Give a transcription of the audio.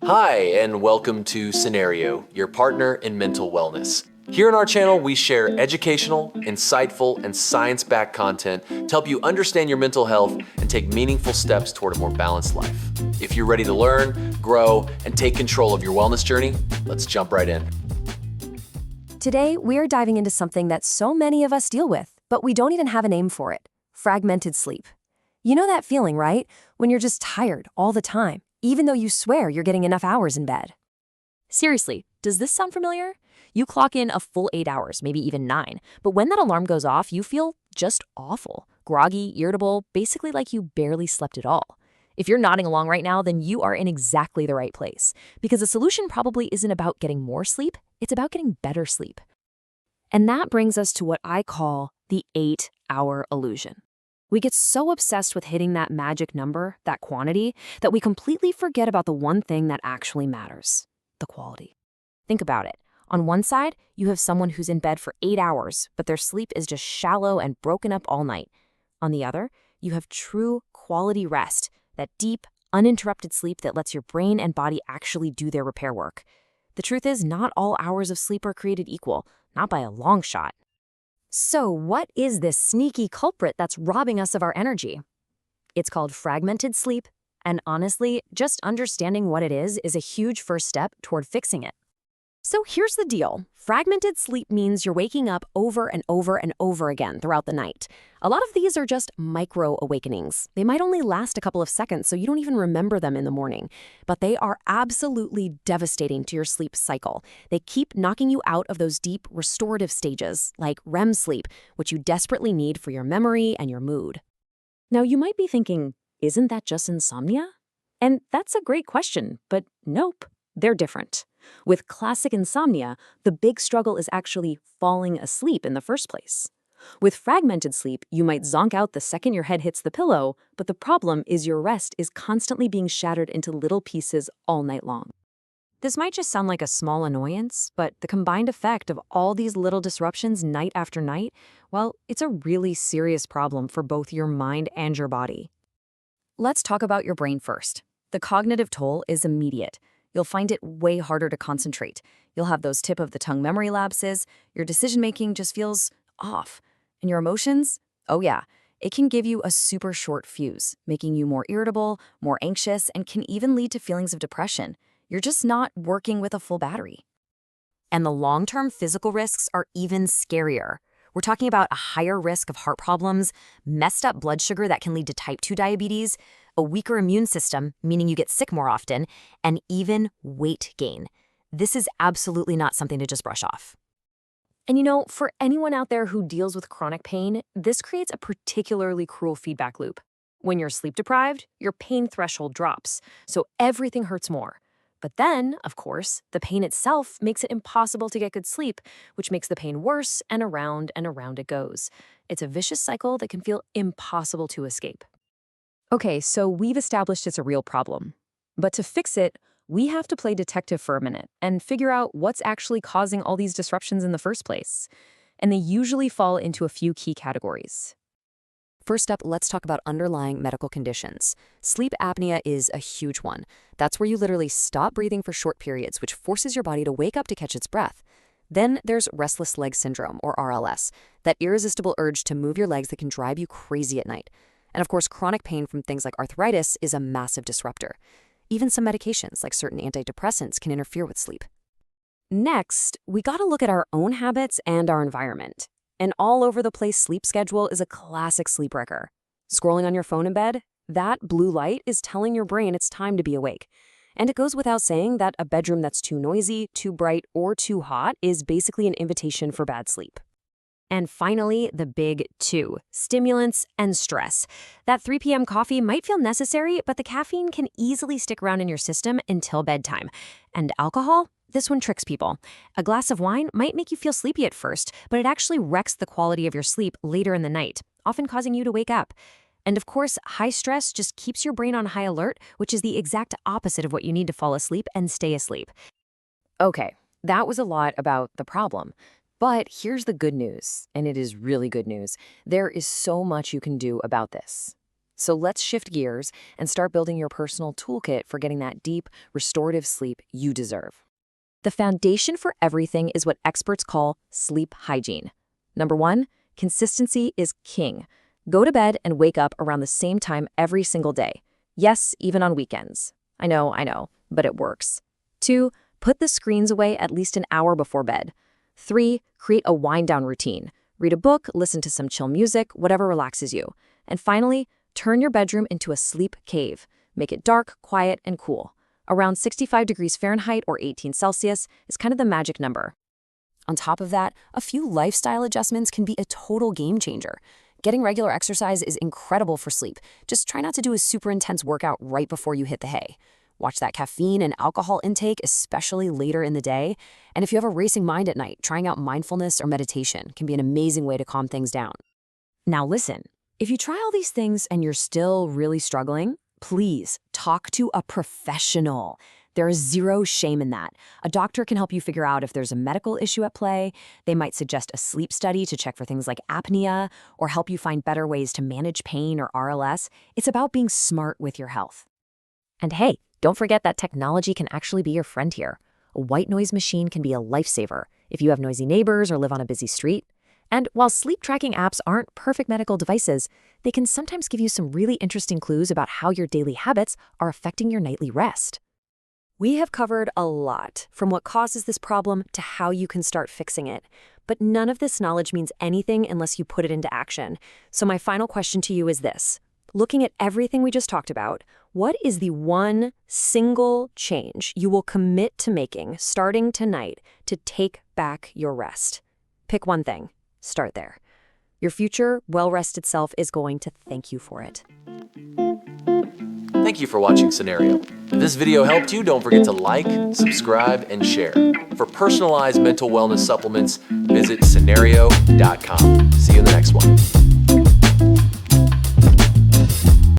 Hi, and welcome to Scenario, your partner in mental wellness. Here on our channel, we share educational, insightful, and science-backed content to help you understand your mental health and take meaningful steps toward a more balanced life. If you're ready to learn, grow, and take control of your wellness journey, let's jump right in. Today, we're diving into something that so many of us deal with, but we don't even have a name for it: fragmented sleep. You know that feeling, right? When you're just tired all the time, even though you swear you're getting enough hours in bed. Seriously, does this sound familiar? You clock in a full 8 hours, maybe even 9, but when that alarm goes off, you feel just awful, groggy, irritable, basically like you barely slept at all. If you're nodding along right now, then you are in exactly the right place, because the solution probably isn't about getting more sleep, it's about getting better sleep. And that brings us to what I call the 8-hour illusion. We get so obsessed with hitting that magic number, that quantity, that we completely forget about the one thing that actually matters: the quality. Think about it. On one side, you have someone who's in bed for 8 hours, but their sleep is just shallow and broken up all night. On the other, you have true quality rest, that deep, uninterrupted sleep that lets your brain and body actually do their repair work. The truth is, not all hours of sleep are created equal, not by a long shot. So what is this sneaky culprit that's robbing us of our energy? It's called fragmented sleep, and honestly, just understanding what it is a huge first step toward fixing it. So here's the deal. Fragmented sleep means you're waking up over and over and over again throughout the night. A lot of these are just micro awakenings. They might only last a couple of seconds, so you don't even remember them in the morning. But they are absolutely devastating to your sleep cycle. They keep knocking you out of those deep restorative stages, like REM sleep, which you desperately need for your memory and your mood. Now, you might be thinking, isn't that just insomnia? And that's a great question, but nope, they're different. With classic insomnia, the big struggle is actually falling asleep in the first place. With fragmented sleep, you might zonk out the second your head hits the pillow, but the problem is your rest is constantly being shattered into little pieces all night long. This might just sound like a small annoyance, but the combined effect of all these little disruptions night after night, well, it's a really serious problem for both your mind and your body. Let's talk about your brain first. The cognitive toll is immediate. You'll find it way harder to concentrate. You'll have those tip-of-the-tongue memory lapses, your decision-making just feels off. And your emotions? Oh yeah, it can give you a super short fuse, making you more irritable, more anxious, and can even lead to feelings of depression. You're just not working with a full battery. And the long-term physical risks are even scarier. We're talking about a higher risk of heart problems, messed up blood sugar that can lead to type 2 diabetes, a weaker immune system, meaning you get sick more often, and even weight gain. This is absolutely not something to just brush off. And you know, for anyone out there who deals with chronic pain, this creates a particularly cruel feedback loop. When you're sleep deprived, your pain threshold drops, so everything hurts more. But then, of course, the pain itself makes it impossible to get good sleep, which makes the pain worse, and around it goes. It's a vicious cycle that can feel impossible to escape. Okay, so we've established it's a real problem. But to fix it, we have to play detective for a minute and figure out what's actually causing all these disruptions in the first place. And they usually fall into a few key categories. First up, let's talk about underlying medical conditions. Sleep apnea is a huge one. That's where you literally stop breathing for short periods, which forces your body to wake up to catch its breath. Then there's restless leg syndrome, or RLS, that irresistible urge to move your legs that can drive you crazy at night. And of course, chronic pain from things like arthritis is a massive disruptor. Even some medications, like certain antidepressants, can interfere with sleep. Next, we gotta look at our own habits and our environment. An all-over-the-place sleep schedule is a classic sleep wrecker. Scrolling on your phone in bed? That blue light is telling your brain it's time to be awake. And it goes without saying that a bedroom that's too noisy, too bright, or too hot is basically an invitation for bad sleep. And finally, the big two: stimulants and stress. That 3 p.m. coffee might feel necessary, but the caffeine can easily stick around in your system until bedtime. And alcohol? This one tricks people. A glass of wine might make you feel sleepy at first, but it actually wrecks the quality of your sleep later in the night, often causing you to wake up. And of course, high stress just keeps your brain on high alert, which is the exact opposite of what you need to fall asleep and stay asleep. Okay, that was a lot about the problem. But here's the good news, and it is really good news. There is so much you can do about this. So let's shift gears and start building your personal toolkit for getting that deep, restorative sleep you deserve. The foundation for everything is what experts call sleep hygiene. Number one, consistency is king. Go to bed and wake up around the same time every single day. Yes, even on weekends. I know, but it works. 2, put the screens away at least an hour before bed. 3, create a wind-down routine. Read a book, listen to some chill music, whatever relaxes you. And finally, turn your bedroom into a sleep cave. Make it dark, quiet, and cool. Around 65 degrees Fahrenheit or 18 Celsius is kind of the magic number. On top of that, a few lifestyle adjustments can be a total game changer. Getting regular exercise is incredible for sleep. Just try not to do a super intense workout right before you hit the hay. Watch that caffeine and alcohol intake, especially later in the day. And if you have a racing mind at night, trying out mindfulness or meditation can be an amazing way to calm things down. Now listen, if you try all these things and you're still really struggling, please talk to a professional. There is zero shame in that. A doctor can help you figure out if there's a medical issue at play. They might suggest a sleep study to check for things like apnea or help you find better ways to manage pain or RLS. It's about being smart with your health. And hey, don't forget that technology can actually be your friend here. A white noise machine can be a lifesaver if you have noisy neighbors or live on a busy street. And while sleep tracking apps aren't perfect medical devices, they can sometimes give you some really interesting clues about how your daily habits are affecting your nightly rest. We have covered a lot, from what causes this problem to how you can start fixing it. But none of this knowledge means anything unless you put it into action. So my final question to you is this. Looking at everything we just talked about, what is the one single change you will commit to making starting tonight to take back your rest? Pick one thing. Start there. Your future, well-rested self is going to thank you for it. Thank you for watching Scenario. If this video helped you, don't forget to like, subscribe, and share. For personalized mental wellness supplements, visit scenario.com. See you in the next one.